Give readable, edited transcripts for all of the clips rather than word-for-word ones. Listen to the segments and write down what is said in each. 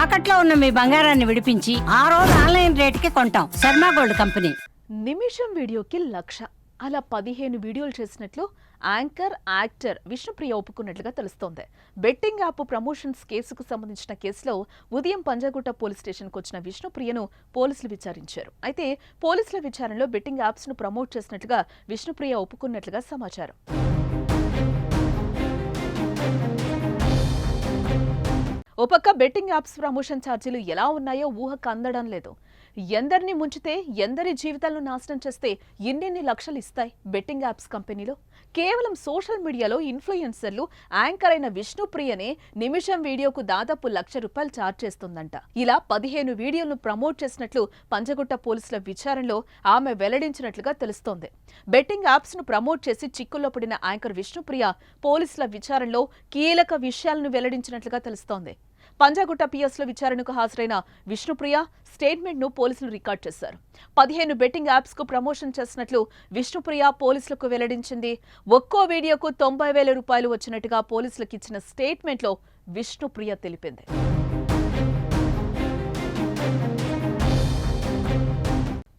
తాకట్లో ఉన్న మీ బంగారాన్ని విడిపించి ఆ రోజు ఆన్లైన్ రేటుకి కొంటాం. Sharma gold company. నిమిషం వీడియోకి 1,00,000 అలా 15 వీడియోలు చేసినట్లు యాంకర్ యాక్టర్ విష్ణుప్రియ ఒప్పుకున్నట్లుగా తెలుస్తోంది. బెట్టింగ్ యాప్ ప్రమోషన్స్ కేసుకు సంబంధించిన కేసులో ఉదయం పంజాగుట్ట పోలీస్ స్టేషన్కు వచ్చిన విష్ణుప్రియను పోలీసులు విచారించారు. అయితే పోలీసుల విచారణలో బెట్టింగ్ యాప్స్ ను ప్రమోట్ చేసినట్లుగా విష్ణుప్రియ ఒప్పుకున్నట్లుగా సమాచారం. ఓ పక్క బెట్టింగ్ యాప్స్ ప్రమోషన్ ఛార్జీలు ఎలా ఉన్నాయో ఊహకు అందడం లేదు. ఎందరిని ముంచితే ఎందరి జీవితాలను నాశనం చేస్తే ఎన్నెన్ని లక్షలు ఇస్తాయి బెట్టింగ్ యాప్స్ కంపెనీలో. కేవలం సోషల్ మీడియాలో ఇన్ఫ్లుయెన్సర్లు యాంకర్ అయిన విష్ణుప్రియనే నిమిషం వీడియోకు దాదాపు ₹1,00,000 ఛార్జ్ చేస్తుందంట. ఇలా 15 వీడియోలను ప్రమోట్ చేసినట్లు పంజగుట్ట పోలీసుల విచారణలో ఆమె వెల్లడించినట్లుగా తెలుస్తోంది. బెట్టింగ్ యాప్స్ ను ప్రమోట్ చేసి చిక్కుల్లో పడిన యాంకర్ విష్ణుప్రియ పోలీసుల విచారణలో కీలక విషయాలను వెల్లడించినట్లుగా తెలుస్తోంది. పంజాగుట్ట పిఎస్ లో విచారణకు హాజరైన విష్ణుప్రియ స్టేట్మెంట్ ను పోలీసులు రికార్డ్ చేశారు. 15 బెట్టింగ్ యాప్స్ కు ప్రమోషన్ చేసినట్లు విష్ణుప్రియ పోలీసులకు వెల్లడించింది. ఒక్కో వీడియోకు ₹90,000 వచ్చినట్టుగా పోలీసులకు ఇచ్చిన స్టేట్మెంట్ లో విష్ణుప్రియ తెలిపింది.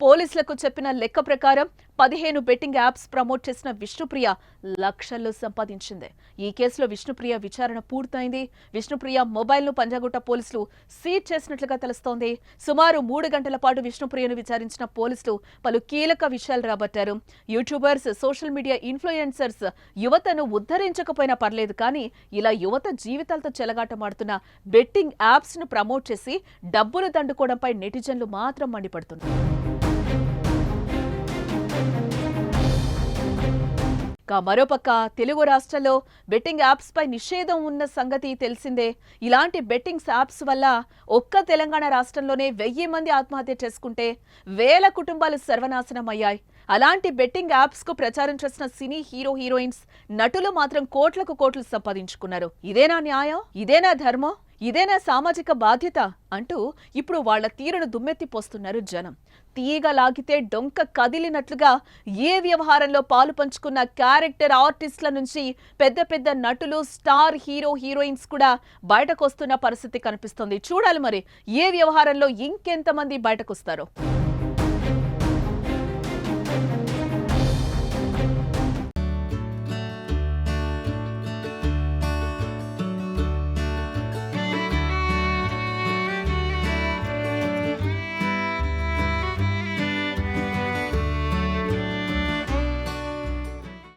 పోలీసులకు చెప్పిన లెక్క ప్రకారం 15 బెట్టింగ్ యాప్స్ ప్రమోట్ చేసిన విష్ణుప్రియ లక్షల్లో సంపాదించింది. ఈ కేసులో విష్ణుప్రియ విచారణ పూర్తయింది. విష్ణుప్రియ మొబైల్ ను పంజాగుట్ట పోలీసులు సీజ్ చేసినట్లుగా తెలుస్తోంది. సుమారు 3 గంటల పాటు విష్ణుప్రియను విచారించిన పోలీసులు పలు కీలక విషయాలు రాబట్టారు. యూట్యూబర్స్, సోషల్ మీడియా ఇన్ఫ్లుయెన్సర్స్ యువతను ఉద్ధరించకపోయినా పర్లేదు, కానీ ఇలా యువత జీవితాలతో చెలగాటమాడుతున్న బెట్టింగ్ యాప్స్ ను ప్రమోట్ చేసి డబ్బులు దండుకోవడంపై నెటిజన్లు మాత్రం మండిపడుతున్నారు. మరోపక్క తెలుగు రాష్ట్రాల్లో బెట్టింగ్ యాప్స్ పై నిషేధం ఉన్న సంగతి తెలిసిందే. ఇలాంటి బెట్టింగ్ యాప్స్ వల్ల ఒక్క తెలంగాణ రాష్ట్రంలోనే 1000 మంది ఆత్మహత్య చేసుకుంటే 1000 కుటుంబాలు సర్వనాశనం అయ్యాయి. అలాంటి బెట్టింగ్ యాప్స్ కు ప్రచారం చేసిన సినీ హీరోయిన్స్, నటులు మాత్రం కోట్లకు కోట్లు సంపాదించుకున్నారు. ఇదేనా న్యాయం? ఇదేనా ధర్మం? ఇదేనా సామాజిక బాధ్యత అంటూ ఇప్పుడు వాళ్ల తీరును దుమ్మెత్తిపోస్తున్నారు జనం. తీగ లాగితే డొంక కదిలినట్లుగా ఏ వ్యవహారంలో పాలు పంచుకున్న క్యారెక్టర్ ఆర్టిస్టుల నుంచి పెద్ద పెద్ద నటులు, స్టార్ హీరోయిన్స్ కూడా బయటకొస్తున్న పరిస్థితి కనిపిస్తుంది. చూడాలి మరి ఏ వ్యవహారంలో ఇంకెంతమంది బయటకొస్తారో.